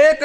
1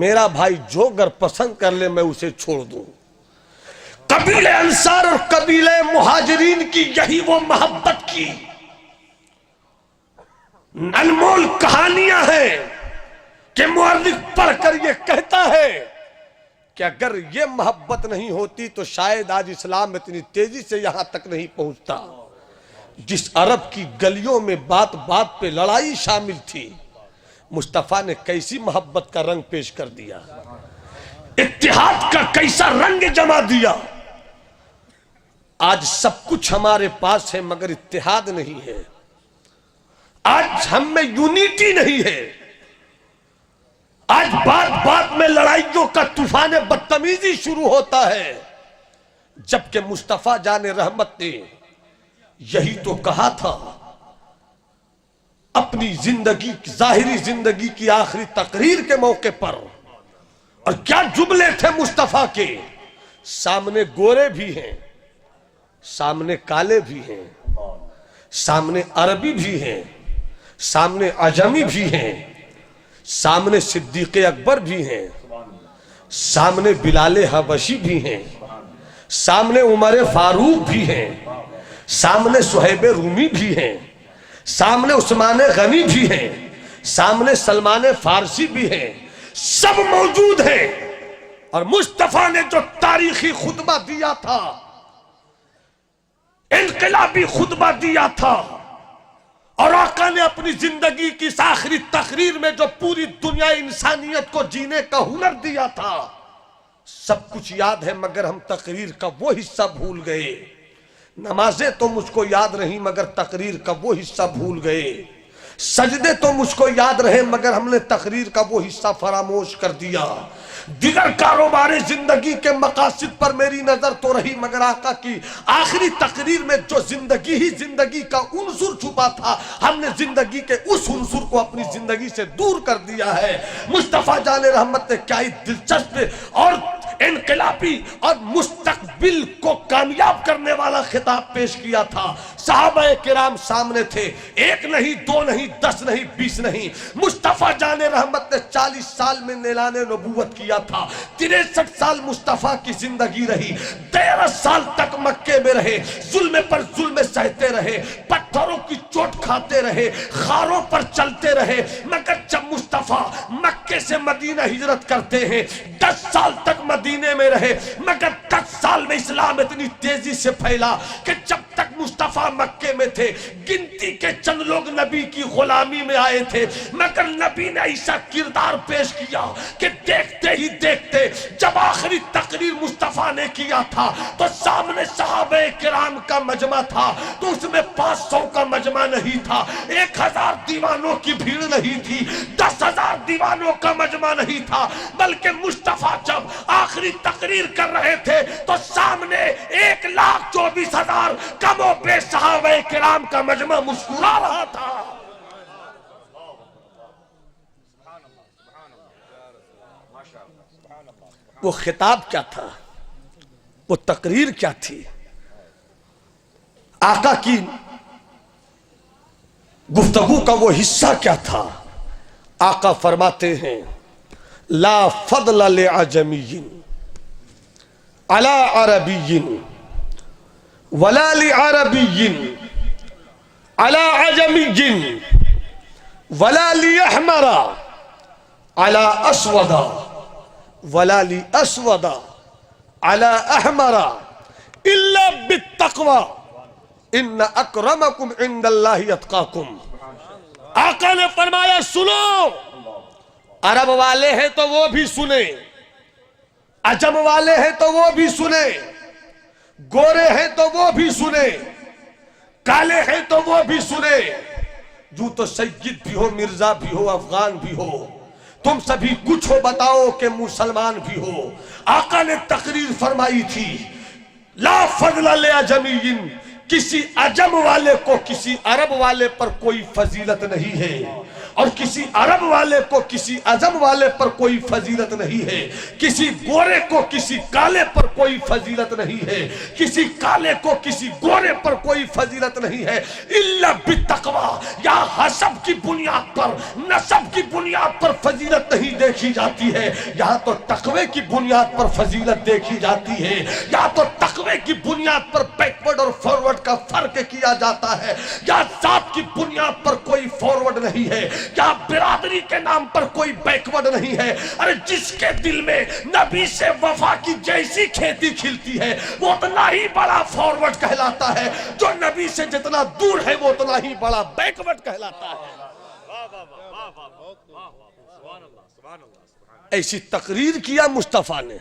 میرا بھائی جو گر پسند کر لے میں اسے چھوڑ دوں. قبیلہ انصار اور قبیلہ مہاجرین کی یہی وہ محبت کی انمول کہانیاں ہیں کہ مورخ پڑھ کر یہ کہتا ہے کہ اگر یہ محبت نہیں ہوتی تو شاید آج اسلام اتنی تیزی سے یہاں تک نہیں پہنچتا. جس عرب کی گلیوں میں بات بات پہ لڑائی شامل تھی، مصطفیٰ نے کیسی محبت کا رنگ پیش کر دیا، اتحاد کا کیسا رنگ جما دیا. آج سب کچھ ہمارے پاس ہے مگر اتحاد نہیں ہے. آج ہم میں یونیٹی نہیں ہے. آج بات بات میں لڑائیوں کا طوفان بدتمیزی شروع ہوتا ہے، جبکہ مصطفیٰ جان رحمت نے یہی تو کہا تھا اپنی زندگی، ظاہری زندگی کی آخری تقریر کے موقع پر. اور کیا جملے تھے مصطفیٰ کے، سامنے گورے بھی ہیں، سامنے کالے بھی ہیں، سامنے عربی بھی ہیں، سامنے عجمی بھی ہیں، سامنے صدیق اکبر بھی ہیں، سامنے بلال حبشی بھی ہیں، سامنے عمر فاروق بھی ہیں، سامنے صہیب رومی بھی ہیں، سامنے عثمان غنی بھی ہیں، سامنے سلمان فارسی بھی ہیں. سب موجود ہیں. اور مصطفیٰ نے جو تاریخی خطبہ دیا تھا، انقلابی خطبہ دیا تھا، اور آقا نے اپنی زندگی کی اس آخری تقریر میں جو پوری دنیا انسانیت کو جینے کا ہنر دیا تھا، سب کچھ یاد ہے مگر ہم تقریر کا وہ حصہ بھول گئے. نمازیں تو مجھ کو یاد رہی مگر تقریر کا وہ حصہ بھول گئے. سجدے تو مجھ کو یاد رہے مگر ہم نے تقریر کا وہ حصہ فراموش کر دیا. دیگر کاروبار زندگی کے مقاصد پر میری نظر تو رہی مگر آقا کی آخری تقریر میں جو زندگی ہی زندگی کا عنصر چھپا تھا، ہم نے زندگی کے اس عنصر کو اپنی زندگی سے دور کر دیا ہے. مصطفیٰ جان رحمت نے کیا ہی دلچسپ اور انقلابی اور مستقبل کو کامیاب کرنے والا خطاب پیش کیا تھا. صحابہ کرام سامنے تھے، 1 نہیں 2 نہیں 10 نہیں 20 نہیں. مصطفیٰ جان رحمت نے 40 سال میں اعلان نبوت کیا تھا. 63 سال مصطفیٰ کی زندگی رہی. 13 سال تک مکے میں رہے، ظلم پر ظلم سہتے رہے، پتھروں کی چوٹ کھاتے رہے، خاروں پر چلتے رہے. مگر جب مصطفیٰ مکے سے مدینہ ہجرت کرتے ہیں، 10 سال تک مدینے میں رہے. مگر 10 سال میں اسلام اتنی تیزی سے پھیلا کہ جب تک مصطفیٰ مکے میں تھے، گنتی کے چند لوگ نبی کی غلامی میں آئے تھے. مگر نبی نے ایسا کردار پیش کیا کہ دیکھتے ہی دیکھتے جب آخری تقریر مصطفیٰ نے کیا تھا تو سامنے صحابہ کرام کا مجمع تھا، تو اس میں 500 کا مجمع نہیں تھا، 1000 دیوانوں کی بھیڑ نہیں تھی، 10,000 دیوانوں کا مجمع نہیں تھا. بلکہ مصطفیٰ جب آخری تقریر کر رہے تھے تو سامنے 1,24,000 کم و بیش صحابہ کرام کا مجمع مسکرا رہا تھا. وہ خطاب کیا تھا، وہ تقریر کیا تھی، آقا کی گفتگو کا وہ حصہ کیا تھا. آقا فرماتے ہیں لا فضل لعجمی علی عربی ولا لعربی علی عجمی ولا لأحمر علی اسود ولا لأسود علی احمر الا بالتقوی ان اکرمکم عند اللہ اتقاکم. آقا نے فرمایا سنو، عرب والے ہیں تو وہ بھی سنیں، عجم والے ہیں تو وہ بھی سنیں، گورے ہیں تو وہ بھی سنیں، کالے ہیں تو وہ بھی سنیں، جو تو سید بھی ہو، مرزا بھی ہو، افغان بھی ہو، تم سبھی کچھ ہو، بتاؤ کہ مسلمان بھی ہو. آقا نے تقریر فرمائی تھی لا فضل لعجمی، کسی عجم والے کو کسی عرب والے پر کوئی فضیلت نہیں ہے. اور کسی عرب والے کو کسی عجم والے پر کوئی فضیلت نہیں ہے، کسی گورے کو کسی کالے پر کوئی فضیلت نہیں ہے، کسی کالے کو کسی گورے پر کوئی فضیلت نہیں ہے، الا بالتقوی، یا حسب کی بنیاد پر، نسب کی بنیاد پر فضیلت نہیں دیکھی جاتی ہے، یہاں تو تقوی کی بنیاد پر فضیلت دیکھی جاتی ہے، یہاں تو تقوی کی بنیاد پر بیکورڈ اور فارورڈ کا فرق کیا جاتا ہے، یا ذات کی بنیاد پر کوئی فارورڈ نہیں ہے، یا برادری کے نام پر کوئی بیکورڈ نہیں ہے۔ ارے جس کے دل میں نبی سے وفا کی جیسی کھیتی کھلتی ہے وہ اتنا ہی بڑا فارورڈ کہلاتا ہے، جو نبی سے جتنا دور ہے وہ اتنا ہی بڑا بیکورڈ کہلاتا ہے۔ ایسی تقریر کیا مصطفیٰ نے،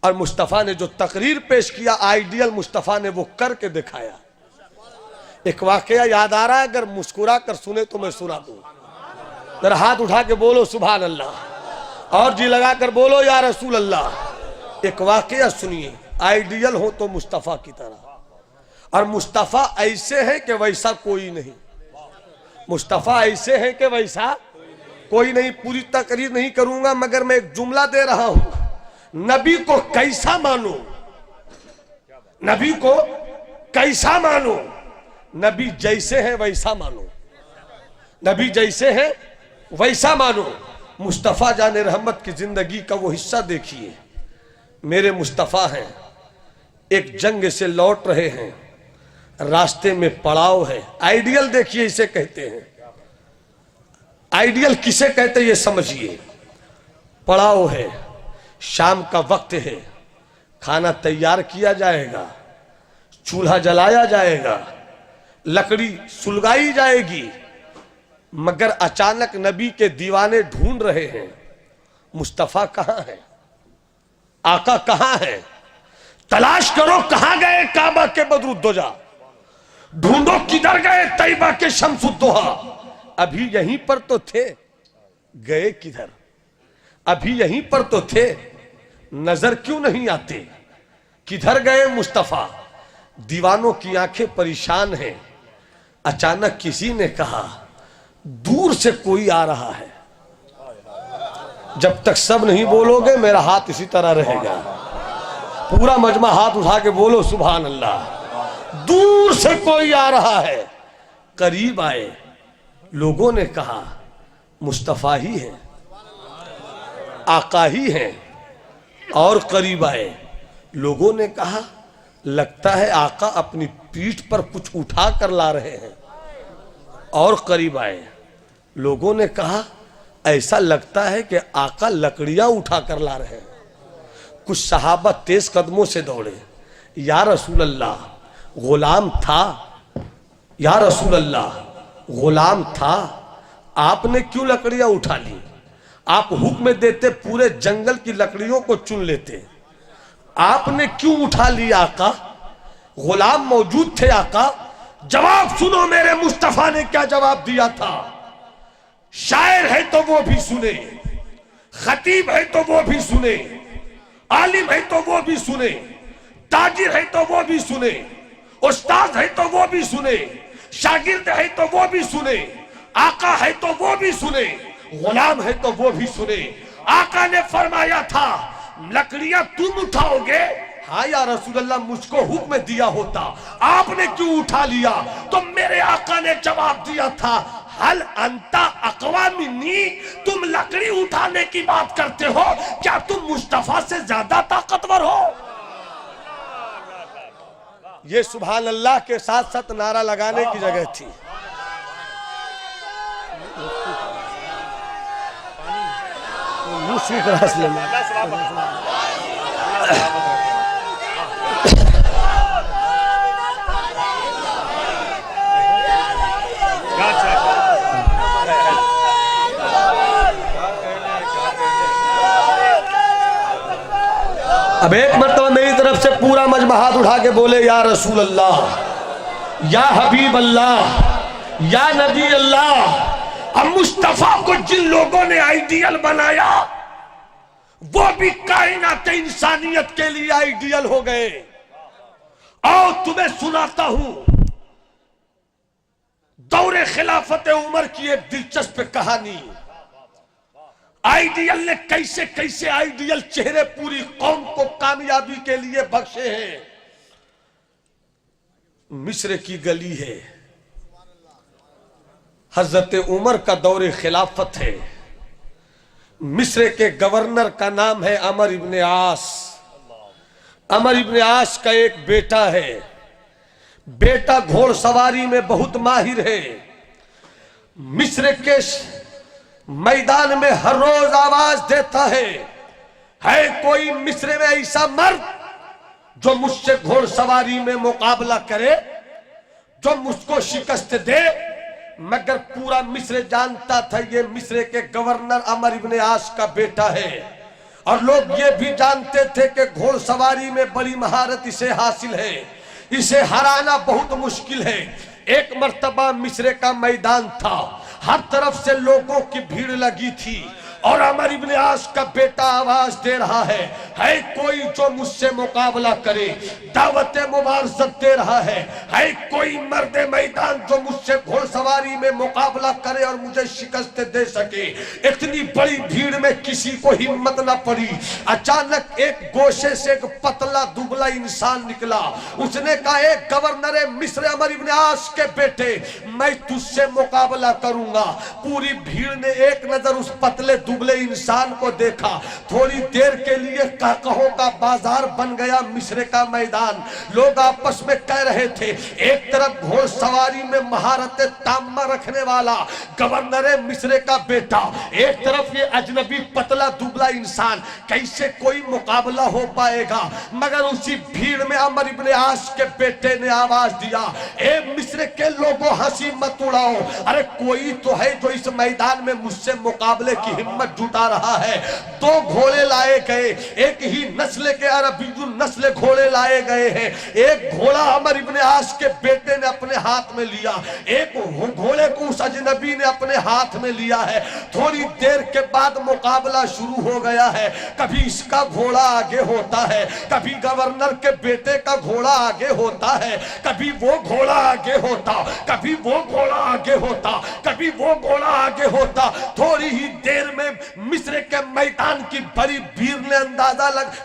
اور مصطفیٰ نے جو تقریر پیش کیا آئیڈیل مصطفیٰ نے وہ کر کے دکھایا۔ ایک واقعہ یاد آ رہا ہے، اگر مسکرا کر سنے تو میں سنا دوں، ذرا ہاتھ اٹھا کے بولو سبحان اللہ، اور جی لگا کر بولو یا رسول اللہ۔ ایک واقعہ سنیے، آئیڈیل ہو تو مصطفیٰ کی طرح، اور مصطفیٰ ایسے ہیں کہ ویسا کوئی نہیں، مصطفیٰ ایسے ہیں کہ ویسا کوئی نہیں۔ پوری تقریر نہیں کروں گا مگر میں ایک جملہ دے رہا ہوں، نبی کو کیسا مانو، نبی کو کیسا مانو، نبی جیسے ہیں ویسا مانو، نبی جیسے ہیں ویسا مانو۔ مصطفیٰ جان رحمت کی زندگی کا وہ حصہ دیکھیے، میرے مصطفیٰ ہیں، ایک جنگ سے لوٹ رہے ہیں، راستے میں پڑاؤ ہے۔ آئیڈیل دیکھیے اسے کہتے ہیں، آئیڈیل کسے کہتے ہیں یہ سمجھیے۔ پڑاؤ ہے، شام کا وقت ہے، کھانا تیار کیا جائے گا، چولہا جلایا جائے گا، لکڑی سلگائی جائے گی، مگر اچانک نبی کے دیوانے ڈھونڈ رہے ہیں مصطفیٰ کہاں ہے، آقا کہاں ہے، تلاش کرو کہاں گئے کعبہ کے بدر الدجا، ڈھونڈو کدھر گئے طیبہ کے شمس الضحیٰ، ابھی یہیں پر تو تھے، گئے کدھر، ابھی یہیں پر تو تھے، نظر کیوں نہیں آتے، کدھر گئے مصطفیٰ۔ دیوانوں کی آنکھیں پریشان ہیں، اچانک کسی نے کہا دور سے کوئی آ رہا ہے۔ جب تک سب نہیں بولو گے میرا ہاتھ اسی طرح رہے گا، پورا مجمع ہاتھ اٹھا کے بولو سبحان اللہ۔ دور سے کوئی آ رہا ہے، قریب آئے، لوگوں نے کہا مصطفیٰ ہی ہیں، آقا ہی ہیں، اور قریب آئے، لوگوں نے کہا لگتا ہے آقا اپنی پیٹھ پر کچھ اٹھا کر لا رہے ہیں، اور قریب آئے، لوگوں نے کہا ایسا لگتا ہے کہ آقا لکڑیاں اٹھا کر لا رہے ہیں۔ کچھ صحابہ تیز قدموں سے دوڑے، یا رسول اللہ غلام تھا، یا رسول اللہ غلام تھا، آپ نے کیوں لکڑیاں اٹھا لی، آپ حکم دیتے پورے جنگل کی لکڑیوں کو چن لیتے، آپ نے کیوں اٹھا لی آقا، غلام موجود تھے آقا۔ جواب سنو میرے مصطفیٰ نے کیا جواب دیا تھا، شاعر ہے تو وہ بھی سنے، خطیب ہے تو وہ بھی سنے، عالم ہے تو وہ بھی سنے، تاجر ہے تو وہ بھی سنے، استاد ہے تو وہ بھی سنے، شاگرد ہے تو وہ بھی سنے، آقا ہے تو وہ بھی سنے، غلام ہے تو وہ بھی سنے۔ آقا نے فرمایا تھا لکڑیاں تم اٹھاؤ گے، ہاں یا رسول اللہ مجھ کو حکم دیا ہوتا، آپ نے کیوں اٹھا لیا؟ تو میرے آقا نے جواب دیا تھا حل انتا اقوا منی، تم لکڑی اٹھانے کی بات کرتے ہو، کیا تم مصطفیٰ سے زیادہ طاقتور ہو؟ یہ سبحان اللہ کے ساتھ ساتھ نعرہ لگانے کی جگہ تھی۔ اب ایک مرتبہ میری طرف سے پورا مجمع ہاتھ اٹھا کے بولے یا رسول اللہ، یا حبیب اللہ، یا نبی اللہ۔ اب مصطفیٰ کو جن لوگوں نے آئیڈیل بنایا وہ بھی کائنات انسانیت کے لیے آئیڈیل ہو گئے۔ اور تمہیں سناتا ہوں دور خلافت عمر کی ایک دلچسپ کہانی، آئیڈیل نے کیسے کیسے آئیڈیل چہرے پوری قوم کو کامیابی کے لیے بخشے ہیں۔ مصر کی گلی ہے، حضرت عمر کا دور خلافت ہے، مصر کے گورنر کا نام ہے عمر ابن عاص۔ عمر ابن عاص کا ایک بیٹا ہے، بیٹا گھوڑ سواری میں بہت ماہر ہے، مصر کے میدان میں ہر روز آواز دیتا ہے کوئی مصر میں ایسا مرد جو مجھ سے گھوڑ سواری میں مقابلہ کرے، جو مجھ کو شکست دے؟ مگر پورا مصر جانتا تھا یہ مصر کے گورنر عمر ابن عاص کا بیٹا ہے، اور لوگ یہ بھی جانتے تھے کہ گھوڑ سواری میں بڑی مہارت اسے حاصل ہے، اسے ہرانا بہت مشکل ہے۔ ایک مرتبہ مصر کا میدان تھا، ہر طرف سے لوگوں کی بھیڑ لگی تھی، اور عمر ابن عاص کا بیٹا آواز دے رہا ہے کوئی جو مجھ سے مقابلہ کرے، دعوت مبارزت دے رہا ہے کوئی مرد میدان جو مجھ سے گھوڑ سواری میں مقابلہ کرے اور مجھے شکست دے سکے۔ اتنی بڑی بھیڑ میں کسی کو ہمت نہ پڑی، اچانک ایک گوشے سے ایک پتلا دبلا انسان نکلا، اس نے کہا ایک گورنر مصر عمر ابن عاص کے بیٹے، میں تجھ سے مقابلہ کروں گا۔ پوری بھیڑ نے ایک نظر اس پتلے دبلے انسان کو دیکھا، تھوڑی دیر کے لیے قہقہوں کا بازار بن گیا مصر کا میدان۔ لوگ آپس میں کہہ رہے تھے، ایک طرف گھوڑ سواری میں مہارت تامہ رکھنے والا گورنر مصر کا بیٹا، ایک طرف یہ اجنبی پتلا دبلا انسان، کیسے کوئی مقابلہ ہو پائے گا؟ مگر اسی بھیڑ میں عمر ابن عاص کے بیٹے نے آواز دیا، اے مصر کے لوگوں ہنسی مت اڑاؤ، ارے کوئی تو ہے جو اس میدان میں مجھ سے مقابلے کی ہمت جٹا رہا ہے۔ دو گھوڑے لائے گئے، ایک ہی نسل کے عربی نسل گھوڑے لائے گئے ہیں، ایک گھوڑا عمر ابن عاص کے بیٹے نے اپنے ہاتھ میں لیا، ایک گھوڑے کو اس اجنبی نے اپنے ہاتھ میں لیا ہے۔ تھوڑی دیر کے بعد مقابلہ شروع ہو گیا ہے، کبھی اس کا گھوڑا آگے ہوتا ہے، کبھی گورنر کے بیٹے کا گھوڑا آگے ہوتا ہے، کبھی وہ گھوڑا آگے ہوتا، کبھی وہ گھوڑا آگے ہوتا، کبھی وہ گھوڑا آگے ہوتا۔ تھوڑی ہی دیر میں مصر کے میدان کی بڑی بھیڑ نے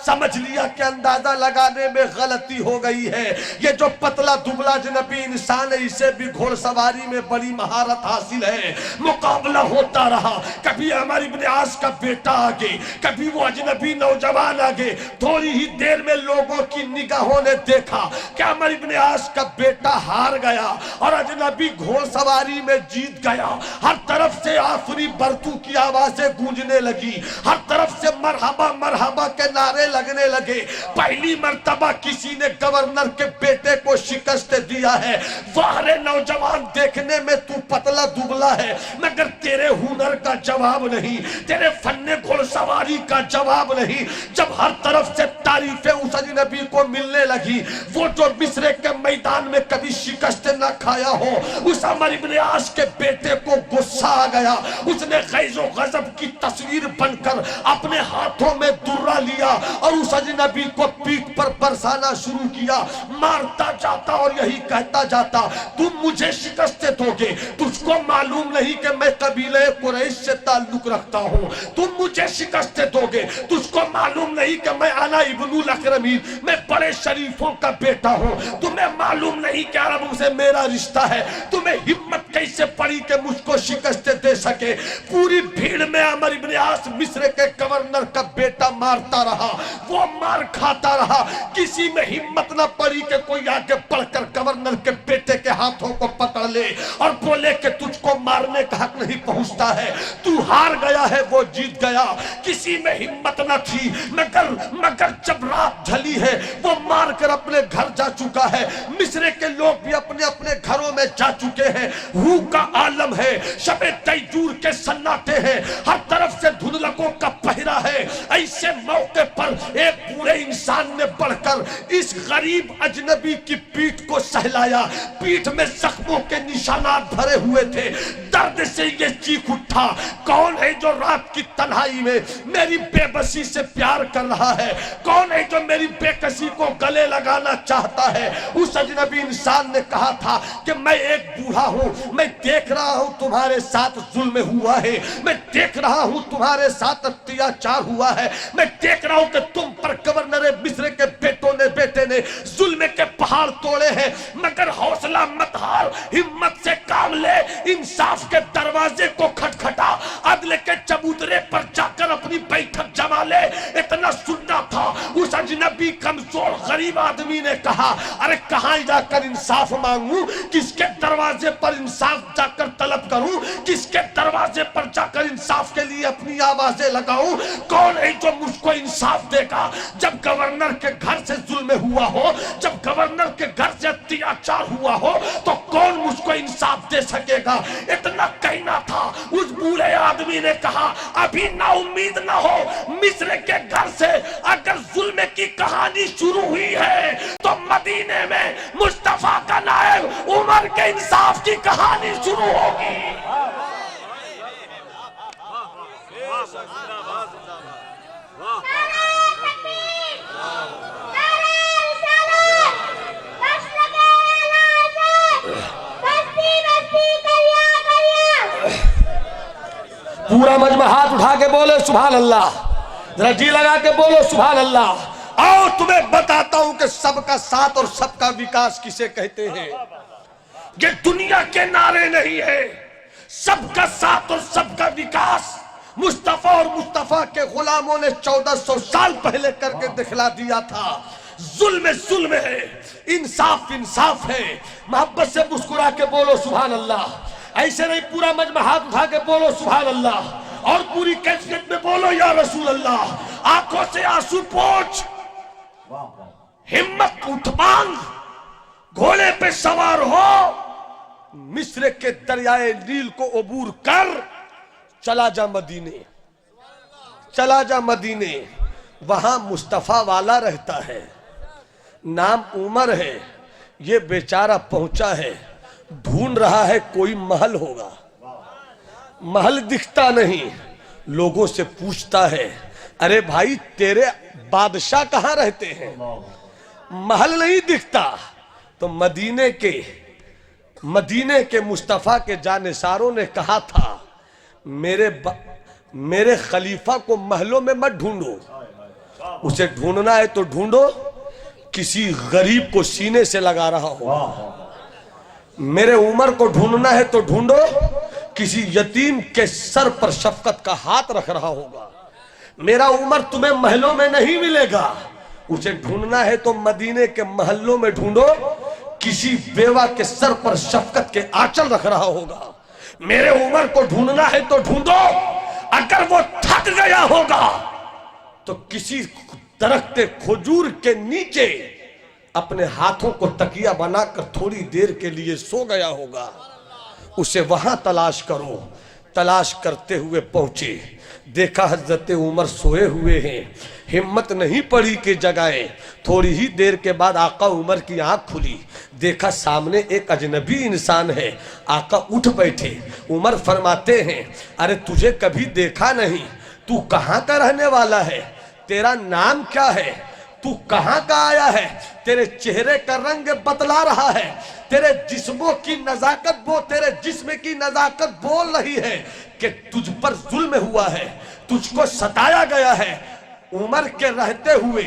سمجھ لیا کہ اندازہ لگانے میں غلطی ہو گئی ہے، یہ جو پتلا دبلا جنبی انسان ہے اسے بھی گھوڑ سواری میں بڑی مہارت حاصل ہے۔ مقابلہ ہوتا رہا، کبھی عمر ابن عاص کا بیٹا آگے، کبھی وہ اجنبی نوجوان آگے۔ تھوڑی ہی دیر میں لوگوں کی نگاہوں نے دیکھا کہ عمر ابن عاص کا بیٹا ہار گیا اور اجنبی گھوڑ سواری میں جیت گیا۔ ہر طرف سے آفری برتو کی آوازیں گونجنے لگی، ہر طرف سے مرحبا مرحبا کے نعرے لگنے لگے۔ پہلی مرتبہ کسی نے گورنر کے بیٹے کو شکست دیا ہے۔ واہ رے نوجوان، دیکھنے میں تو پتلا دبلا ہے مگر تیرے ہنر کا جواب نہیں، تیرے فن گھوڑ سواری کا جواب نہیں۔ جب ہر طرف سے تعریفیں اس اجنبی کو ملنے لگی، وہ جو مصر کے میدان میں کبھی شکست نہ کھایا ہو، اس عمر ابن عاص کے بیٹے کو غصہ آ گیا۔ اس نے غیظ و غضب کی تصویر بن کر اپنے ہاتھوں میں درہ لیا اور اس اجنبی کو پیٹھ پر برسانا شروع کیا، مارتا جاتا اور یہی کہتا جاتا، تم مجھے شکست دو گے، تجھ کو معلوم نہیں کہ میں قبیلہ قریش سے تعلق رکھتا ہوں، تم مجھے شکست دو گے، تجھ کو معلوم نہیں کہ میں انا ابن الاکرمین، میں بڑے شریفوں کا بیٹا ہوں، تمہیں معلوم نہیں کہ عربوں سے میرا رشتہ ہے، تمہیں ہمت کیسے پڑی کہ مجھ کو شکست دے سکے؟ پوری بھیڑ میں عمر ابن عاص مصر کے گورنر کا بیٹا مارتا رہا، وہ مار کھاتا رہا، کسی میں ہمت نہ پڑی کہ کوئی آگے بڑھ کر گورنر کے بیٹے کے ہاتھوں کو پکڑ لے اور بولے کہ تجھ کو مارنے کا حق نہیں پہنچتا ہے، تو ہار گیا ہے، وہ جیت گیا۔ کسی میں ہمت نہ تھی، مگر جب رات ڈھلی ہے وہ مار کر اپنے گھر جا چکا ہے۔ مصر کے لوگ بھی اپنے اپنے گھروں میں جا چکے ہیں، روح کا عالم ہے، شب تیجور کے سناٹے ہیں، ہر طرف سے دھندلکوں کا پہرا ہے۔ ایسے موقع پر ایک بوڑھے انسان نے بڑھ کر اس غریب اجنبی کی پیٹھ کو سہلایا. پیٹھ میں زخموں کے نشانات بھرے ہوئے تھے. درد سے یہ چیخ اٹھا, کون ہے جو رات کی تنہائی میں میری بے بسی سے پیار کر رہا ہے؟ کون ہے جو میری بے کسی کو گلے لگانا چاہتا ہے؟ اس اجنبی انسان نے کہا تھا کہ میں ایک بوڑھا ہوں, میں دیکھ رہا ہوں تمہارے ساتھ ظلم ہوا ہے, میں دیکھ رہا ہوں تمہارے ساتھ اتیاچار ہوا ہے, میں دیکھ رہا ہوں کہ تم پر گورنر مصر کے بیٹے نے ظلم کے پہاڑ توڑے ہیں, مگر حوصلہ مت ہار, ہمت سے کام لے, انصاف کے دروازے کو کھٹکھٹا, عدل کے چبوترے پر جا کر اپنی بیٹھک جما لے. اتنا سننا تھا. اس اجنبی کمزور غریب آدمی نے کہا, ارے کہاں جا کر انصاف مانگوں, کس کے دروازے پر انصاف جا کر طلب کروں, کس کے دروازے پر جا کر انصاف کے لیے اپنی آوازیں لگاؤں؟ کون ہے جو مجھ کو انصاف دے گا؟ جب گورنر کے گھر سے ظلم ہوا ہو, جب گورنر کے گھر سے اتیاچار ہوا ہو, تو کون مجھ کو انصاف دے سکے گا؟ اتنا کہنا تھا. اس بوڑھے آدمی نے کہا, ابھی نا امید نہ ہو, مصر کے گھر سے اگر ظلم کی کہانی شروع ہوئی ہے تو مدینے میں مصطفیٰ کا نائب عمر کے انصاف کی کہانی شروع ہوگی. پورا مجمع ہاتھ اٹھا کے بولے سبحان اللہ, ذرا جی لگا کے بولو سبحان اللہ. آؤ تمہیں بتاتا ہوں کہ سب کا ساتھ اور سب کا وکاس کسے کہتے ہیں. یہ دنیا کے نعرے نہیں ہے. سب کا ساتھ اور سب کا وکاس مصطفیٰ اور مصطفیٰ کے غلاموں نے 1400 سال پہلے کر کے دکھلا دیا تھا. ظلم ظلم ہے, انصاف انصاف ہے. محبت سے مسکرا کے بولو سبحان اللہ. ایسے نہیں, پورا مجمع ہاتھ اٹھا کے بولو سبحان اللہ, اور پوری کیفیت میں بولو یا رسول اللہ. آنکھوں سے آنسو پوچھ, ہمت اٹھ مانگ, گھوڑے پہ سوار ہو, مصر کے دریائے نیل کو عبور کر, چلا جا مدینے, چلا جا مدینے. وہاں مصطفیٰ والا رہتا ہے, نام عمر ہے. یہ بیچارہ پہنچا ہے, ڈھونڈ رہا ہے کوئی محل ہوگا. محل دکھتا نہیں, لوگوں سے پوچھتا ہے, ارے بھائی تیرے بادشاہ کہاں رہتے ہیں؟ محل نہیں دکھتا. تو مدینے کے مصطفیٰ کے جانثاروں نے کہا تھا, میرے خلیفہ کو محلوں میں مت ڈھونڈو, اسے ڈھونڈنا ہے تو ڈھونڈو کسی غریب کو سینے سے لگا رہا ہو. میرے عمر کو ڈھونڈنا ہے تو ڈھونڈو کسی یتیم کے سر پر شفقت کا ہاتھ رکھ رہا ہوگا. میرا عمر تمہیں محلوں میں نہیں ملے گا, اسے ڈھونڈنا ہے تو مدینے کے محلوں میں ڈھونڈو, کسی بیوہ کے سر پر شفقت کے آنچل رکھ رہا ہوگا. میرے عمر کو ڈھونڈنا ہے تو ڈھونڈو, اگر وہ تھک گیا ہوگا تو کسی درخت کھجور کے نیچے اپنے ہاتھوں کو تکیہ بنا کر تھوڑی دیر کے لیے سو گیا ہوگا, اسے وہاں تلاش کرو. تلاش کرتے ہوئے پہنچے, دیکھا حضرت عمر سوئے ہوئے ہیں. ہمت نہیں پڑی کہ جگائیں. تھوڑی ہی دیر کے بعد آقا عمر کی آنکھ کھلی, دیکھا سامنے ایک اجنبی انسان ہے. آقا اٹھ بیٹھے. عمر فرماتے ہیں, ارے تجھے کبھی دیکھا نہیں, تو کہاں کا رہنے والا ہے, تیرا نام کیا ہے, تو کہاں کا آیا ہے؟ تیرے چہرے کا رنگ بتلا رہا ہے, تیرے جسموں کی نزاکت تیرے جسم کی نزاکت بول رہی ہے کہ تجھ پر ظلم ہوا ہے, تجھ کو ستایا گیا ہے. عمر کے رہتے ہوئے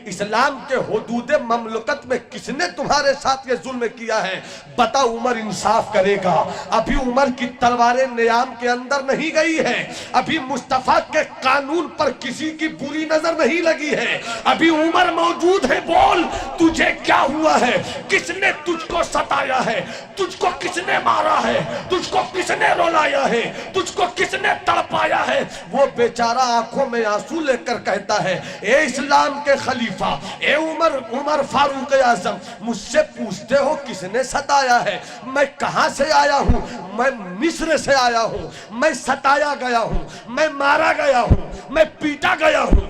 اسلام کے حدود مملکت میں کس نے تمہارے ساتھ یہ ظلم کیا ہے؟ بتا. عمر انصاف کرے گا. ابھی عمر کی تلواریں نیام کے اندر نہیں گئی ہے, ابھی مصطفیٰ کے قانون پر کسی کی بری نظر نہیں لگی ہے, ابھی عمر موجود ہے. بول, تجھے کیا ہوا ہے؟ کس نے تجھ کو ستایا ہے؟ تجھ کو کس نے مارا ہے؟ تجھ کو کس نے رولایا ہے؟ تجھ کو کس نے تڑپایا ہے؟ وہ بیچارہ آنکھوں میں آنسو لے کر کہتا ہے, اے اسلام کے خلیفہ, اے عمر فاروق اعظم, مجھ سے پوچھتے ہو کس نے ستایا ہے؟ میں کہاں سے آیا ہوں؟ میں مصر سے آیا ہوں. میں ستایا گیا ہوں, میں مارا گیا ہوں, میں پیٹا گیا ہوں.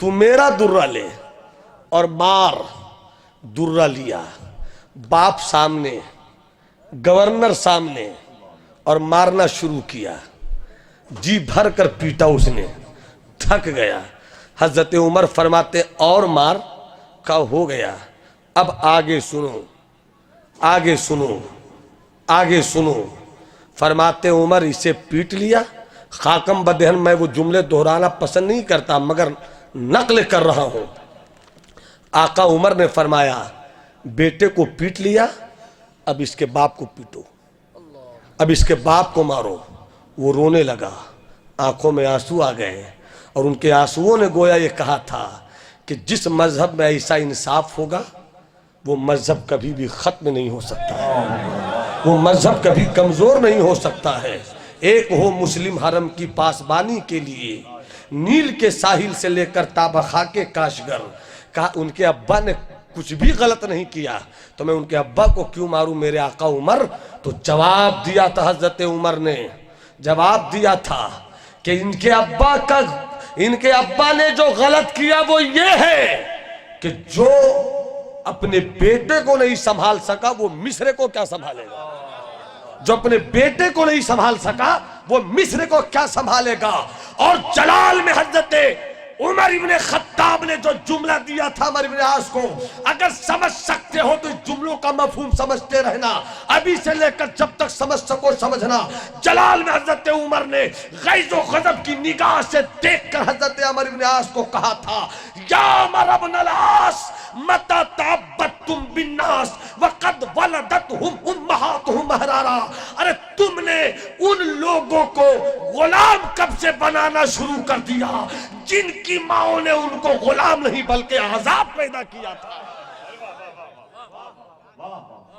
تو میرا درہ لے، اور مار۔ درہ لیا، باپ سامنے، گورنر سامنے، اور مارنا شروع کیا۔ جی بھر کر پیٹا اس نے، تھک گیا۔ حضرت عمر فرماتے اور مار، کہا ہو گیا، اب آگے سنو، آگے سنو، آگے سنو۔ فرماتے عمر اسے پیٹ لیا۔ خاکم بدہن میں وہ جملے دہرانا پسند نہیں کرتا مگر نقل کر رہا ہوں۔ آقا عمر نے فرمایا بیٹے کو پیٹ لیا، اب اس کے باپ کو پیٹو، اب اس کے باپ کو مارو۔ وہ رونے لگا، آنکھوں میں آنسو آ گئے، اور ان کے آنسوؤں نے گویا یہ کہا تھا کہ جس مذہب میں ایسا انصاف ہوگا وہ مذہب کبھی بھی ختم نہیں ہو سکتا ہے، وہ مذہب کبھی کمزور نہیں ہو سکتا ہے۔ ایک ہو مسلم حرم کی پاسبانی کے لیے، نیل کے ساحل سے لے کر تابخا کے کاشگر۔ کہا ان کے ابا نے کچھ بھی غلط نہیں کیا تو میں ان کے ابا کو کیوں ماروں میرے آقا عمر؟ تو جواب دیا تھا حضرت عمر نے، جواب دیا تھا کہ ان کے ابا نے جو غلط کیا وہ یہ ہے کہ جو اپنے بیٹے کو نہیں سنبھال سکا وہ مصر کو کیا سنبھالے گا، جو اپنے بیٹے کو نہیں سنبھال سکا وہ مصر کو کیا سنبھالے گا۔ اور جلال میں حضرت عمر ابن خطاب نے جو جملہ دیا تھا عمر ابن عاص کو، اگر سمجھ سکتے ہو تو اس جملوں کا مفہوم سمجھتے رہنا، ابھی سے لے کر جب تک سمجھ سکو سمجھنا۔ جلال میں حضرت عمر نے غیظ و غضب کی نگاہ سے دیکھ کر حضرت عمر ابن عاص کو کہا تھا یا عمر ابن العاص متى تعبدتم بالناس وقد ولدتهم امہاتهم احرارا۔ ارے تم نے ان لوگوں کو غلام کب سے بنانا شروع کر دیا جن کی ماں نے ان کو غلام نہیں بلکہ آزاد پیدا کیا تھا۔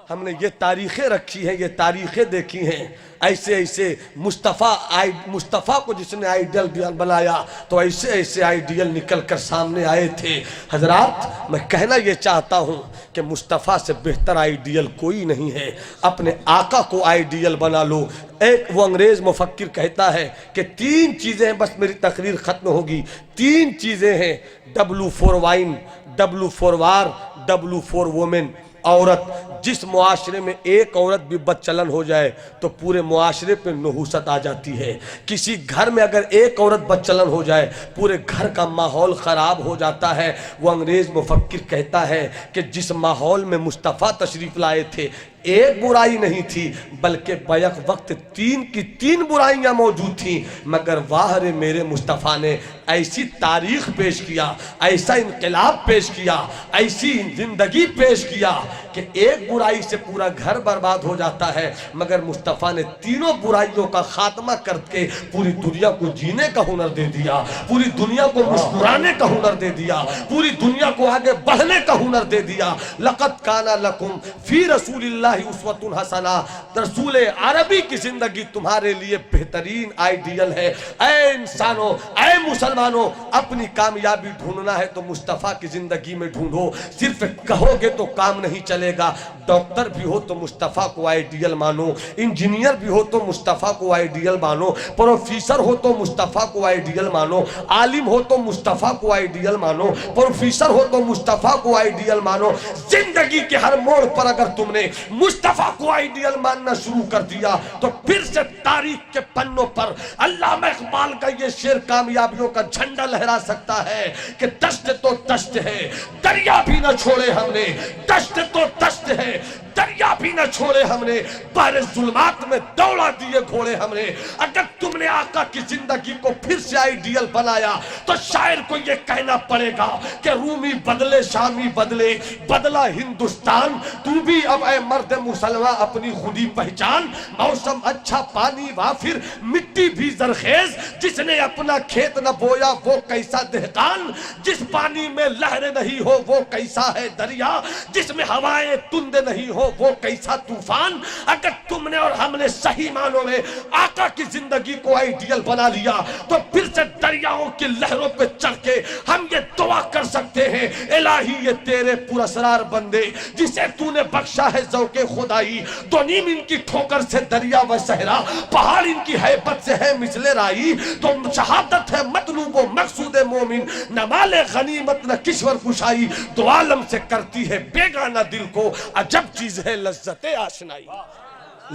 ہم نے یہ تاریخیں رکھی ہیں، یہ تاریخیں دیکھی ہیں، ایسے ایسے مصطفیٰ کو جس نے آئیڈیل بنایا تو ایسے ایسے آئیڈیل نکل کر سامنے آئے تھے۔ حضرات میں کہنا یہ چاہتا ہوں کہ مصطفیٰ سے بہتر آئیڈیل کوئی نہیں ہے۔ اپنے آقا کو آئیڈیل بنا لو۔ ایک وہ انگریز مفکر کہتا ہے کہ 3 چیزیں ہیں، بس میری تقریر ختم ہوگی، 3 چیزیں ہیں، W for wine، W for war، W for women۔ عورت، جس معاشرے میں ایک عورت بھی بدچلن ہو جائے تو پورے معاشرے پہ نحوست آ جاتی ہے۔ کسی گھر میں اگر ایک عورت بدچلن ہو جائے پورے گھر کا ماحول خراب ہو جاتا ہے۔ وہ انگریز مفکر کہتا ہے کہ جس ماحول میں مصطفیٰ تشریف لائے تھے ایک برائی نہیں تھی بلکہ بیک وقت 3 کی 3 برائیاں موجود تھیں، مگر واہ رے میرے مصطفیٰ نے ایسی تاریخ پیش کیا، ایسا انقلاب پیش کیا، ایسی زندگی پیش کیا کہ ایک برائی سے پورا گھر برباد ہو جاتا ہے، مگر مصطفیٰ نے 3 برائیوں کا خاتمہ کر کے پوری دنیا کو جینے کا ہنر دے دیا، پوری دنیا کو مسکرانے کا ہنر دے دیا، پوری دنیا کو آگے بڑھنے کا ہنر دے دیا۔ لقد کان لکم فی رسول اللہ اسوۃ حسنہ، رسول عربی کی زندگی تمہارے لیے بہترین آئیڈیل ہے۔ اے انسانوں، اے مسلمانوں، اپنی کامیابی ڈھونڈنا ہے تو مصطفیٰ کی زندگی میں ڈھونڈو۔ صرف کہو گے تو کام نہیں چلے گا۔ ڈاکٹر بھی ہو تو مصطفیٰ کو آئیڈیل مانو، انجینئر بھی ہو تو مصطفیٰ کو آئیڈیل مانو، پروفیسر ہو تو مصطفیٰ کو آئیڈیل مانو، عالم ہو تو مصطفیٰ کو آئیڈیل مانو، پروفیسر ہو تو مصطفیٰ کو آئیڈیل مانو۔ زندگی کے ہر موڑ پر اگر تم نے مصطفیٰ کو آئیڈیل ماننا شروع کر دیا تو پھر سے تاریخ کے پنوں پر علامہ اقبال کا یہ شعر کامیابیوں کا جھنڈا لہرا سکتا ہے کہ دشت تو دشت ہے، دریا بھی نہ چھوڑے ہم نے، دشت تو دشت ہے، دریا بھی نہ چھوڑے ہم نے، بحر ظلمات میں دوڑا دیے گھوڑے ہم نے۔ اگر تم نے آقا کی زندگی کو پھر سے آئیڈیل بنایا تو شاعر کو یہ کہنا پڑے گا کہ رومی بدلے، شامی بدلے، بدلا ہندوستان، تو بھی اب اے مرد مسلمان اپنی خودی پہچان۔ موسم اچھا، پانی وافر، مٹی بھی زرخیز، جس نے اپنا کھیت نہ بویا وہ کیسا دہقان، جس پانی میں لہریں نہیں ہو وہ کیسا ہے دریا، جس میں ہوائیں تند نہیں ہو وہ کیسا طوفان۔ اگر تم نے اور ہم نے صحیح معنوں میں آقا کی زندگی کو آئیڈیل بنا لیا تو پھر سے دریاؤں کی لہروں پہ چڑھ کے ہم یہ دعا کر سکتے ہیں الہی یہ تیرے پراسرار بندے جسے تو نے بخشا ہے ذوق خدائی، دو نیم ان کی ٹھوکر سے دریا و صحرا، پہاڑ ان کی حیبت سے ہے مثل رائی، تو شہادت ہے مطلوب و مقصود مومن، نہ مال غنیمت نہ کشور کشائی، دو عالم سے کرتی ہے بیگانہ دل کو عجب چیز ہے لذت آشنائی۔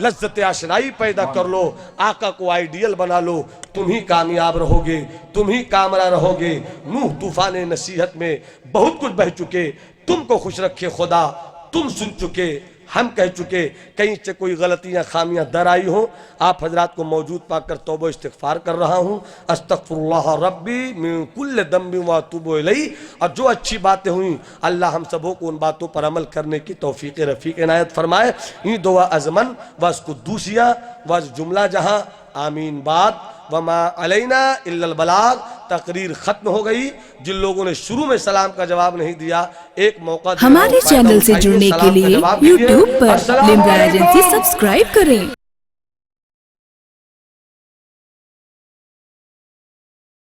لذت آشنائی پیدا کر لو، آقا کو آئیڈیل بنا لو، تم ہی کامیاب رہو گے، تم ہی کامرا رہو گے۔ نوح طوفان نصیحت میں بہت کچھ بہ چکے، تم کو خوش رکھے خدا، تم سن چکے، ہم کہہ چکے، کہیں سے کوئی غلطیاں خامیاں در آئی ہوں، آپ حضرات کو موجود پا کر توبہ استغفار کر رہا ہوں، استغفر اللہ ربی من کل ذنب واتوب الیہ۔ اور جو اچھی باتیں ہوئیں اللہ ہم سبوں کو ان باتوں پر عمل کرنے کی توفیق رفیق عنایت فرمائے۔ یہ دعا ازمن واس قدوسیہ واس جملہ جہاں آمین بعد وما علینا الا البلاغ۔ تقریر ختم ہو گئی، جن لوگوں نے شروع میں سلام کا جواب نہیں دیا ایک موقع ہمارے چینل سے جڑنے کے لیے یوٹیوب پر لمبرا ایجنسی سبسکرائب کریں۔